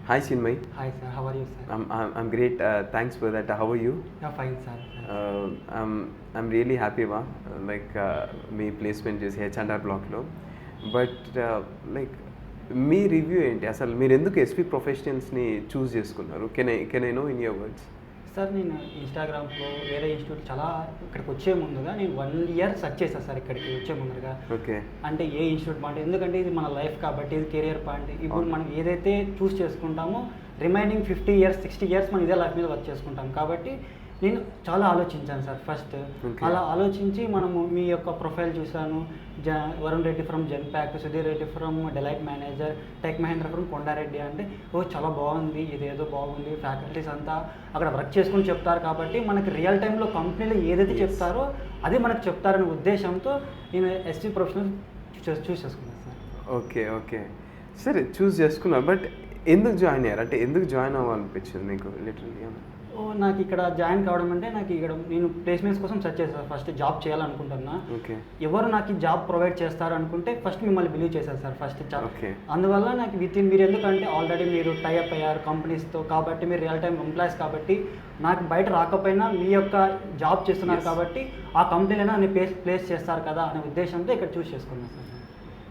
Hi Chinmay. Hi sir, how are you sir? I'm great. Thanks for that. How are you? Yeah, fine sir. I'm really happy మా like మీ placement చేసి హెచ్ఆర్ఆర్ బ్లాక్లో. But like me review ఏంటి అసలు? మీరు ఎందుకు SP ప్రొఫెషనల్స్ని చూస్ చేసుకున్నారు? Can I know in your words? Sir నేను ఇన్స్టాగ్రామ్లో వేరే ఇన్స్టిట్యూట్ చాలా ఇక్కడికి వచ్చే ముందుగా నేను 1 year సెర్చ్ చేశాను సార్ ఇక్కడికి వచ్చే ముందుగా. ఓకే. అంటే ఏ ఇన్స్టిట్యూట్ బాగుంటుంది, ఎందుకంటే ఇది మన లైఫ్ కాబట్టి, ఇది కెరియర్ పాయింట్. ఇప్పుడు మనం ఏదైతే చూస్ చేసుకుంటామో రిమైనింగ్ 50 years 60 years మనం ఇదే లైఫ్ మీద వర్క్ చేసుకుంటాం కాబట్టి నేను చాలా ఆలోచించాను సార్ ఫస్ట్. అలా ఆలోచించి మనము మీ యొక్క ప్రొఫైల్ చూశాను. Varun Reddy from Genpact, Sudhir Reddy from Deloitte manager, tech Mahindra from Kondareddy. అంటే చాలా బాగుంది, ఇదేదో బాగుంది, ఫ్యాకల్టీస్ అంతా అక్కడ వర్క్ చేసుకుని చెప్తారు కాబట్టి మనకి రియల్ టైంలో కంపెనీలో ఏదైతే చెప్తారో అది మనకు చెప్తారనే ఉద్దేశంతో నేను ఎస్సీ ప్రొఫెషనల్ చూస్ చేసుకున్నాను సార్. ఓకే ఓకే సరే, చూస్ చేసుకున్నా. బట్ ఎందుకు జాయిన్ అయ్యారు? అంటే ఎందుకు జాయిన్ అవ్వాలనిపించింది మీకు లిటరల్లీ? నాకు ఇక్కడ జాయిన్ కావడం అంటే నాకు ఇక్కడ నేను ప్లేస్మెంట్స్ కోసం సెర్చ్ చేశాను. ఫస్ట్ జాబ్ చేయాలనుకుంటున్నా. ఓకే. ఎవరు నాకు జాబ్ ప్రొవైడ్ చేస్తారు అనుకుంటే ఫస్ట్ మిమ్మల్ని బిలీవ్ చేశారు సార్ ఫస్ట్ జాబ్. ఓకే. అందువల్ల నాకు మీరు ఎందుకంటే ఆల్రెడీ మీరు టైఅప్ అయ్యారు కంపెనీస్తో కాబట్టి, మీరు రియల్ టైమ్ ఎంప్లాయీస్ కాబట్టి, నాకు బయట రాకపోయినా మీ యొక్క జాబ్ చేస్తున్నారు కాబట్టి ఆ కంపెనీలైనా నన్ను ప్లేస్ చేస్తారు కదా అనే ఉద్దేశంతో ఇక్కడ చూస్ చేసుకున్నాను sir.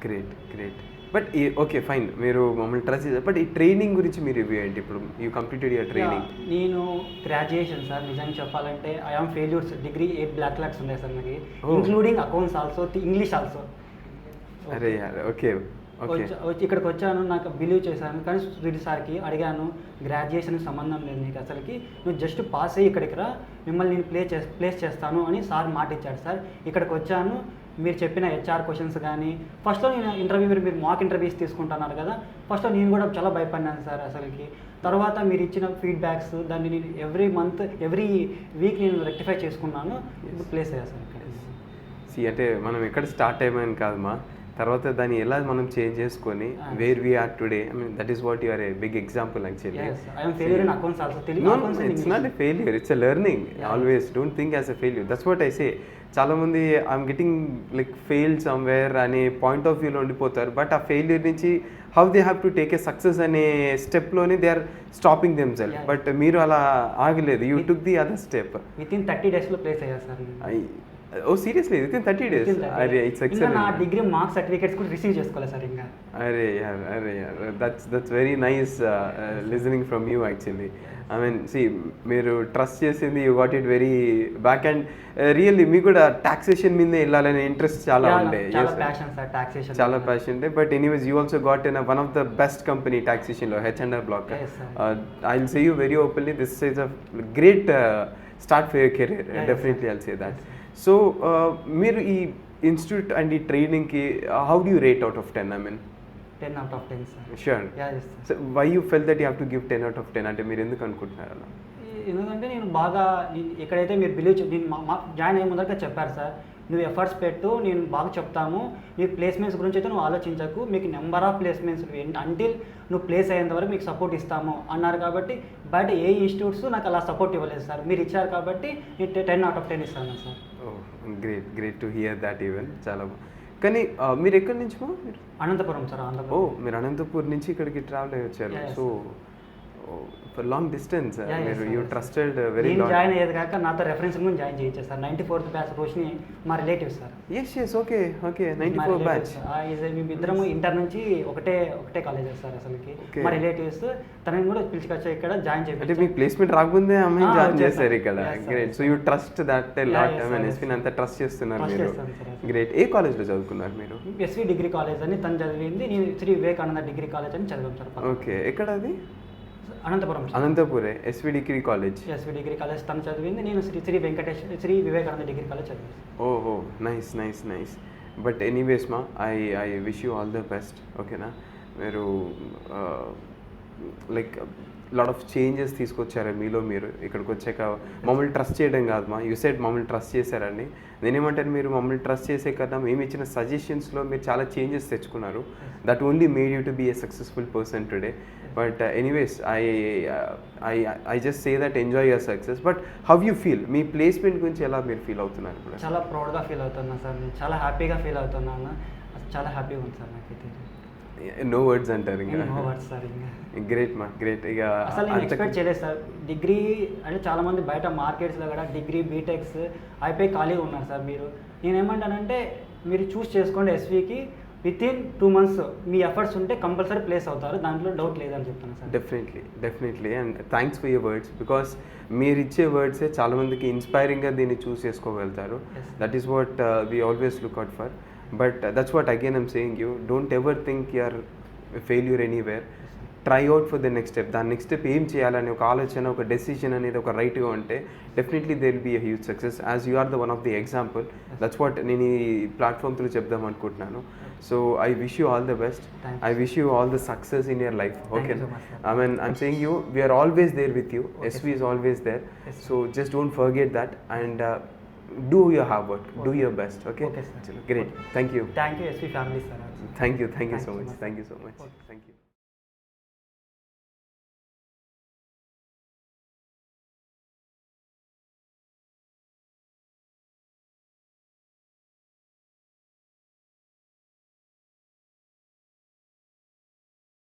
Great great. But okay fine, మీరు మమ్మల్ని ట్రస్ట్ చేశారు. బట్ ఈ ట్రైనింగ్ గురించి మీరు రివ్యూ ఏంటి? ఇప్పుడు యూ కంప్లీటెడ్ యువర్ ట్రైనింగ్. నేను గ్రాడ్యుయేషన్ సార్, నిజంగా చెప్పాలంటే I'm failures. Degree 8 black lacks ఉన్నాయి సార్ నాకు, including accounts also, English also. అరే ఓకే. వచ్చి ఇక్కడికి వచ్చాను, నాకు బిలీవ్ చేశాను. కానీ సుధీర్ సార్కి అడిగాను, గ్రాడ్యుయేషన్కి సంబంధం లేదు నీకు, అసలుకి నువ్వు జస్ట్ పాస్ అయ్యి ఇక్కడికి రా, మిమ్మల్ని నేను ప్లేస్ చేస్తాను అని సార్ మాట ఇచ్చాడు సార్. ఇక్కడికి వచ్చాను, మీరు చెప్పిన హెచ్ఆర్ క్వశ్చన్స్ కానీ ఫస్ట్లో నేను మీరు మాక్ ఇంటర్వ్యూస్ తీసుకుంటున్నారు కదా, ఫస్ట్లో నేను కూడా చాలా భయపడినాను సార్ అసలుకి. తర్వాత మీరు ఇచ్చిన ఫీడ్బ్యాక్స్ దాన్ని నేను ఎవ్రీ వీక్ నేను రెక్టిఫై చేసుకున్నాను, ఇప్పుడు ప్లేస్ అయ్యా సార్ ఇక్కడ. అంటే మనం ఎక్కడ స్టార్ట్ అయ్యామని కాదమ్మా, తర్వాత దాన్ని ఎలా మనం చేంజ్ చేసుకొని where we are today. I mean that is what you are a big example actually. It's not a failure, it's a learning. Always don't think as a failure. That's what I say. చాలామంది I'm getting like failed somewhere అనే point of వ్యూలో ఉండిపోతారు. But ఆ failure నుంచి how they have to take a success అనే స్టెప్లోనే they are stopping them self. But మీరు అలా ఆగలేదు, you took the other step. Within 30 daysలో ప్లేస్ అయ్యా sir. Oh seriously within 30 days? అరే ఇట్స్ ఎక్సలెంట్. నా డిగ్రీ మార్క్స్ సర్టిఫికేట్స్ కూడా రిసీవ్ చేసుకోలేదు సార్ ఇంకా. అరే that's very nice listening from you actually. I mean see, మీరు ట్రస్ట్ చేసింది, you got it very back. And really మీకు కూడా టాక్సేషన్ మీదే వెళ్ళాలనే ఇంట్రెస్ట్ చాలా ఉండే. చాలా ప్యాషన్ ఉండే. But anyways you also got in one of the best company టాక్సేషన్లో, HRR block. I will say you very openly, this is a great start for your career. Definitely I will say that. So మీరు ఈ institute and ఈ ట్రైనింగ్కి how do you rate out of 10? I mean 10 out of 10 sir. Sure. So why you fell that you have to give 10 out of 10? అంటే మీరు ఎందుకు అనుకుంటున్నారు అలా? ఎందుకంటే నేను బాగా ఎక్కడైతే మీరు బిలీవ్ జాయిన్ అయ్యే ముందరగా చెప్పారు సార్, నువ్వు ఎఫర్ట్స్ పెట్టు, నేను బాగా చెప్తాము, నీకు ప్లేస్మెంట్స్ గురించి అయితే నువ్వు ఆలోచించకు, మీకు నెంబర్ ఆఫ్ ప్లేస్మెంట్స్ అంటిల్ నువ్వు ప్లేస్ అయ్యేంత వరకు మీకు సపోర్ట్ ఇస్తాము అన్నారు. కాబట్టి బయట ఏ ఇన్స్టిట్యూట్స్ నాకు అలా సపోర్ట్ ఇవ్వలేదు సార్, మీరు ఇచ్చారు కాబట్టి నేను 10 out of 10 ఇస్తాను sir. Great to hear that. Even చాలా. కానీ మీరు ఎక్కడి నుంచి? మీరు అనంతపురం సార్. మీరు అనంతపూర్ నుంచి ఇక్కడికి ట్రావెల్ అయ్యి వచ్చారు. సో ఫర్ లాంగ్ డిస్టెన్స్ మీరు you trusted very long. Join అయ్యేది కాక నాతో రెఫరెన్స్ కూడా జాయిన్ చేయించారు సార్. 94th బ్యాచ్ రోషిని మా relative sir. Yes okay 94 batch. మేమిద్దరము ఇంటర్ నుంచి ఒకటే కాలేజ్ సార్ అసలుకి. మా రిలేటివ్స్ తనని కూడా పిలిచుకొచ్చా ఇక్కడ జాయిన్ చేయించారు. అంటే మీ ప్లేస్మెంట్ రాకముందే అమ్మాయిని జాయిన్ చేశారు ఇక్కడ. Great. So you trust that a lot. I mean ఎస్పీని అంతా ట్రస్ట్ చేస్తున్నారు మీరు. గ్రేట్. ఏ కాలేజ్లో చదువుకున్నారు మీరు? ఎస్వి డిగ్రీ కాలేజ్ అని తను చదివింది, నేను శ్రీ వివేకానంద డిగ్రీ కాలేజ్ అని చదివాం సార్. ఓకే. ఎక్కడ అది? అనంతపురం. అనంతపురే SV degree college. SV degree college తను చదివింది, నేను శ్రీ వివేకానంద డిగ్రీ కాలేజ్ చదివాను. ఓహో నైస్. బట్ ఎనీవేస్ మా, I wish you all the best. ఓకేనా? మీరు లైక్ లాట్ ఆఫ్ చేంజెస్ తీసుకొచ్చారు మీలో. మీరు ఇక్కడికి వచ్చాక మమ్మల్ని ట్రస్ట్ చేయడం కాదు మా, యూ సెడ్ మమ్మల్ని ట్రస్ట్ చేశారండి. నేనేమంటాను, మీరు మమ్మల్ని ట్రస్ట్ చేసే కన్నా మేము ఇచ్చిన సజెషన్స్లో మీరు చాలా చేంజెస్ తెచ్చుకున్నారు. That only made you to be a successful person today. But anyways I just say that enjoy your success. But how you feel? మీ ప్లేస్మెంట్ గురించి ఎలా మీరు ఫీల్ అవుతున్నారు ఇప్పుడు? చాలా ప్రౌడ్గా ఫీల్ అవుతున్నాను సార్, నేను చాలా హ్యాపీగా ఫీల్ అవుతున్నాను. చాలా హ్యాపీగా ఉంది సార్ నాకైతే. నో వర్డ్స్ అంటారు ఇంకా. నో వర్డ్స్ సార్ ఇంకా. గ్రేట్ మా గ్రేట్. ఇక అసలు నేను ఎక్స్పెక్ట్ చేయలేదు సార్. డిగ్రీ అంటే చాలామంది బయట మార్కెట్స్లో కూడా డిగ్రీ బీటెక్స్ అయిపోయి ఖాళీగా ఉన్నారు సార్. నేనేమంటానంటే మీరు చూస్ చేసుకోండి ఎస్వికి. వితిన్ 2 months మీ ఎఫర్ట్స్ ఉంటే కంపల్సరీ ప్లేస్ అవుతారు, దాంట్లో డౌట్ లేదని చెప్తాను sir. Definitely and thanks for your words, because మీరు ఇచ్చే వర్డ్సే చాలామందికి ఇన్స్పైరింగ్గా దీన్ని చూస్ చేసుకోగలుగుతారు. That is what we always look out for. But that's what again I'm saying you, don't ever think you're failure anywhere. Try out for the next step. దాని next step ఏం చేయాలని ఒక ఆలోచన, ఒక డెసిషన్ అనేది ఒక రైట్గా ఉంటే definitely they will be a huge success, as you are the one of the example. That's what నేను ఈ ప్లాట్ఫామ్ త్రూ చెప్దాం అనుకుంటున్నాను. So I wish you all the best. I wish you all the success in your life. Okay, I mean I'm saying you, we're always there with you. S V is always there. So just don't forget that and do your hard work, do your best. Okay, okay sir. Great, thank you SV family sir. Thank you so much.